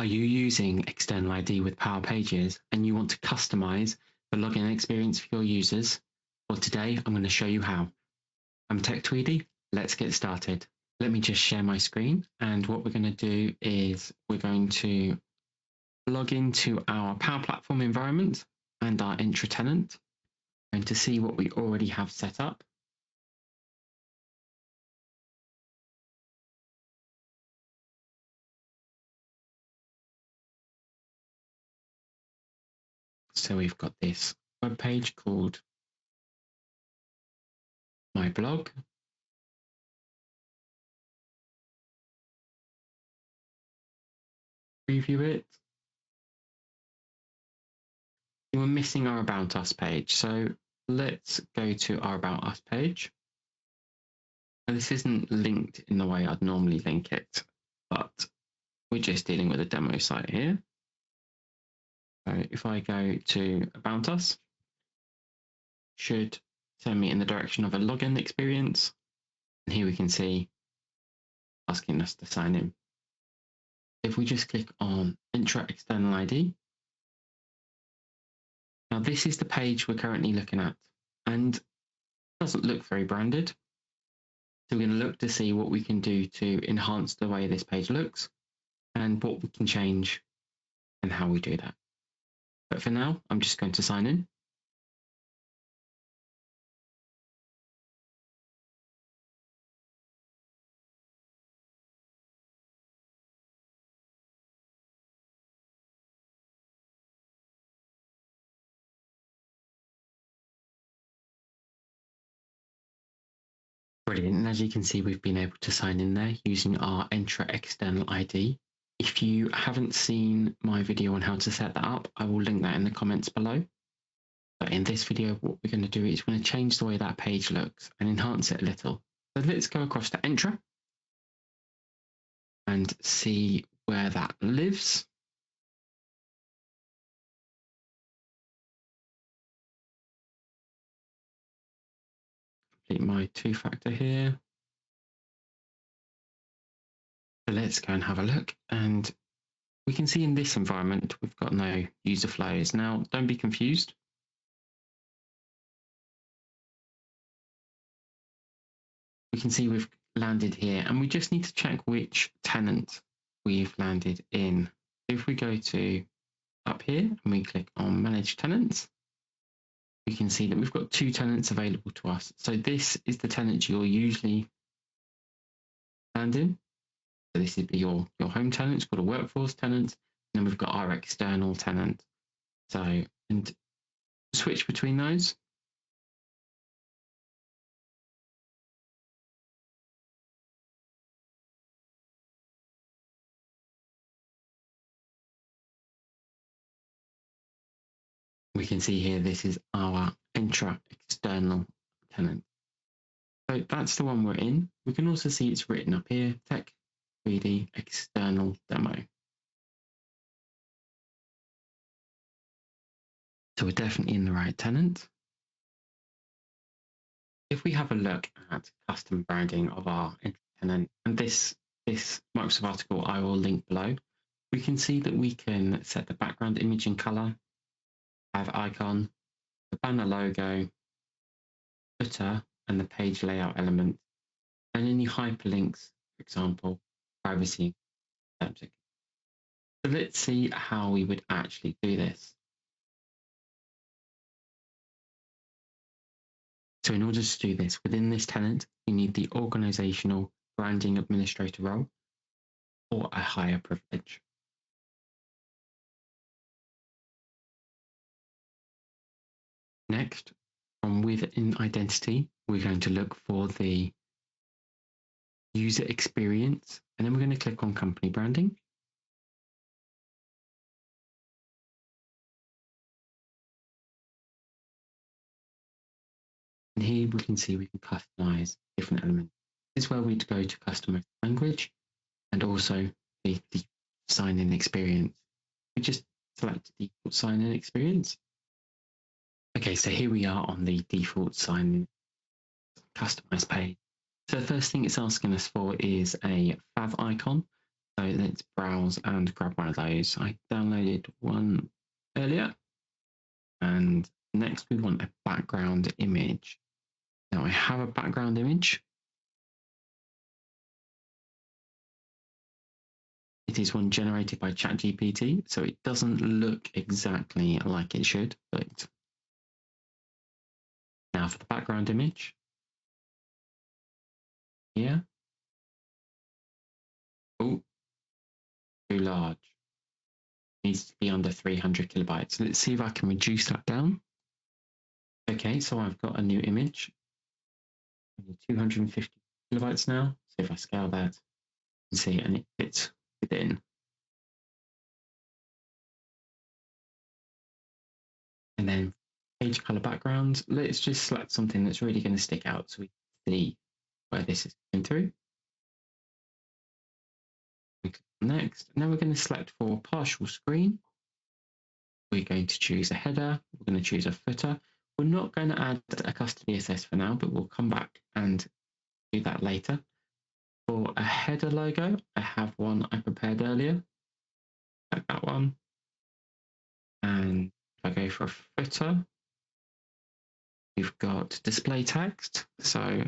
Are you using External ID with Power Pages and you want to customize the login experience for your users? Well, today I'm going to show you how. I'm Tech Tweedy. Let's get started. Let me just share my screen, and what we're going to do is we're going to log into our Power Platform environment and our Entra tenant. We're going to see what we already have set up. So we've got this web page called My Blog. Preview it. We're missing our About Us page, so let's go to our About Us page. Now, this isn't linked in the way I'd normally link it, but we're just dealing with a demo site here. So if I go to About Us, should send me in the direction of a login experience. And here we can see asking us to sign in. If we just click on Entra External ID, now this is the page we're currently looking at, and it doesn't look very branded. So we're going to look to see what we can do to enhance the way this page looks and what we can change and how we do that. But for now, I'm just going to sign in. Brilliant, and as you can see, we've been able to sign in there using our Entra External ID. If you haven't seen my video on how to set that up, I will link that in the comments below. But in this video, what we're going to do is we're going to change the way that page looks and enhance it a little. So let's go across to Entra and see where that lives. Complete my two-factor here. So let's go and have a look, and we can see in this environment we've got no user flows. Now, don't be confused. We can see we've landed here, and we just need to check which tenant we've landed in. If we go to up here and we click on Manage Tenants, we can see that we've got two tenants available to us. So this is the tenant you'll usually land in. So this would be your home tenant. It's called a workforce tenant. And then we've got our external tenant. So, and switch between those. We can see here, this is our Entra external tenant. So that's the one we're in. We can also see it's written up here, Tech 3D external demo. So we're definitely in the right tenant. If we have a look at custom branding of our Entra tenant, and this Microsoft article I will link below, we can see that we can set the background image and color, have icon, the banner logo, footer, and the page layout element, and any hyperlinks, for example, privacy. So let's see how we would actually do this. So in order to do this, within this tenant, you need the organizational branding administrator role or a higher privilege. Next, from within identity, we're going to look for the user experience, and then we're going to click on company branding. And here we can see we can customize different elements. This is where we'd go to customize language and also the sign-in experience. We just select the default sign-in experience. Okay, so here we are on the default sign-in customize page. So the first thing it's asking us for is a fav icon. So let's browse and grab one of those. I downloaded one earlier. And next we want a background image. Now I have a background image. It is one generated by ChatGPT, so it doesn't look exactly like it should. But now for the background image. Here. Oh, too large. Needs to be under 300 kilobytes. Let's see if I can reduce that down. Okay, so I've got a new image. 250 kilobytes now. So if I scale that, you can see, and it fits within. And then page color background, let's just select something that's really going to stick out so we can see where this is going through. We click on next, and then we're going to select for partial screen. We're going to choose a header, we're going to choose a footer. We're not going to add a custom CSS for now, but we'll come back and do that later. For a header logo, I have one I prepared earlier. Like that one. And if I go for a footer, we've got display text. So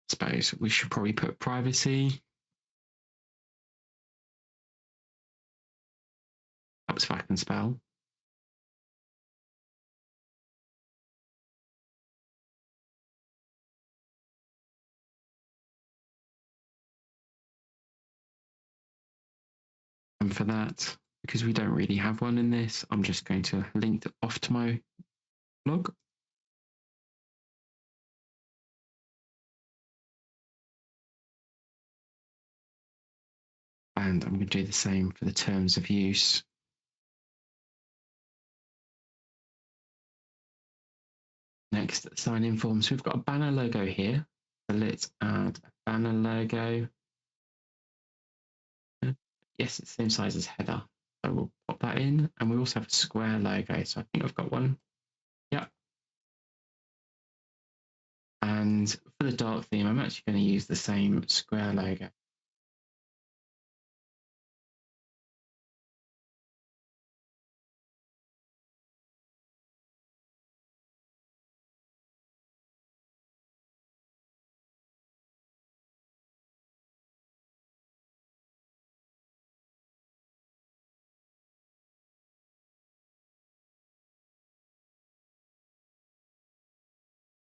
suppose we should probably put privacy. Helps if I can spell. And for that, because we don't really have one in this, I'm just going to link it off to my blog. And I'm going to do the same for the terms of use. Next, sign-in form. So we've got a banner logo here. So let's add a banner logo. Yes, it's the same size as header. So we'll pop that in. And we also have a square logo. So I think I've got one. Yeah. And for the dark theme, I'm actually going to use the same square logo.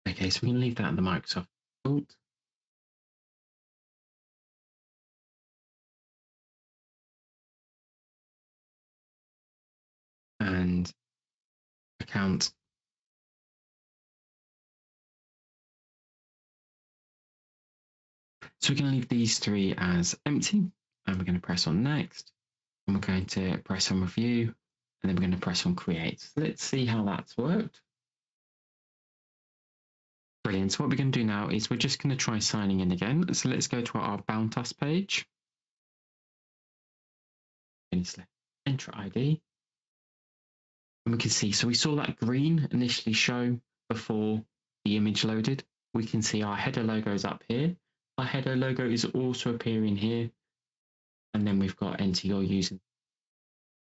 Okay, so we can leave that in the Microsoft default. And account. So we're going to leave these three as empty, and we're going to press on next, and we're going to press on review, and then we're going to press on create. So let's see how that's worked. Brilliant. So what we're going to do now is we're just going to try signing in again. So let's go to our About Us page. And select Entra ID. And we can see, so we saw that green initially show before the image loaded. We can see our header logo is up here. Our header logo is also appearing here. And then we've got enter your user.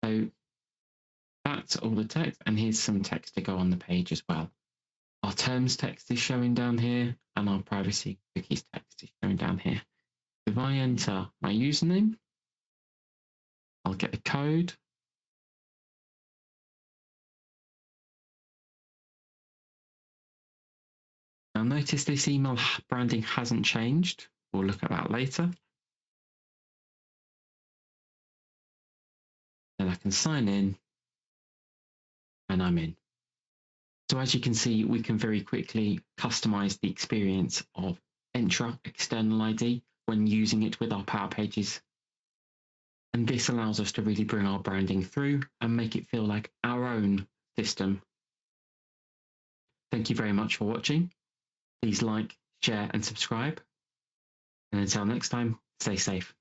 So that's all the text. And here's some text to go on the page as well. Our terms text is showing down here, and our privacy cookies text is showing down here. If I enter my username, I'll get the code. Now notice this email branding hasn't changed. We'll look at that later. Then I can sign in, and I'm in. So as you can see, we can very quickly customize the experience of Entra External ID when using it with our Power Pages. And this allows us to really bring our branding through and make it feel like our own system. Thank you very much for watching. Please like, share, and subscribe. And until next time, stay safe.